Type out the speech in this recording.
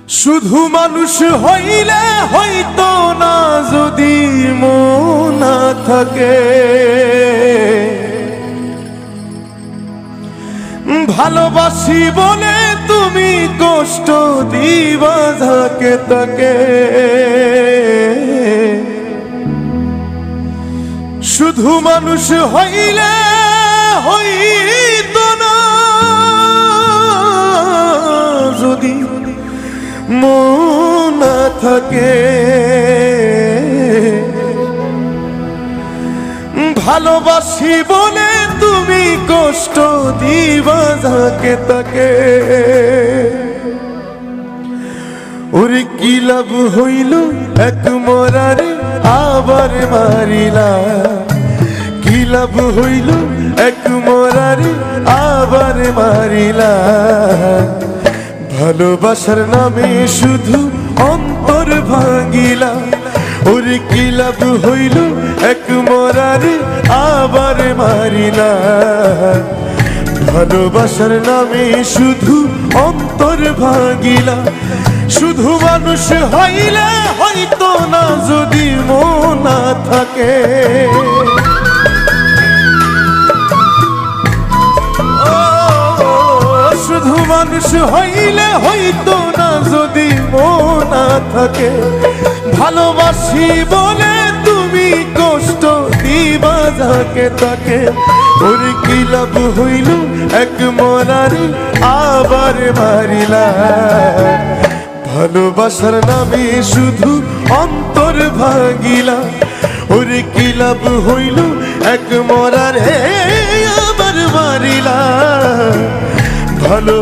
শুধু মানুষ হইলে হইতো না যদি মন না থাকে, ভালোবাসি বলে তুমি কষ্ট দিবা যাকে তাকে। শুধু মানুষ হইলে হইতো না যদি মন না থাকে, ভালোবাসি বলে তুমি কষ্ট দিবা যাকে তাকে। ওরে কি লাভ হইল এক মরারে আবার মারিলা, কি লাভ হইল এক মরারে আবার মারিলা। ভালোবাসার নামে শুধু অন্তর ভাঙিলা, ওরে কি লাভ হইল এক মরারে আবার মারিলা। ভালোবাসার নামে শুধু অন্তর ভাঙিলা। শুধু মানুষ হইলে হয়তো না যদি মন না থাকে, শুধু মানুষ হইলে হইতো না যদি মন না থাকে। ভালোবাসি বলে তুমি কষ্ট দিবা যাকে তাকে। ওরে কি লাভ হইল এক মরারে আবার মারিলা। ভালোবাসার নামে শুধু অন্তর ভাঙিলা। ওরে কি লাভ হইল এক মরারে আবার মারিলা। ভালো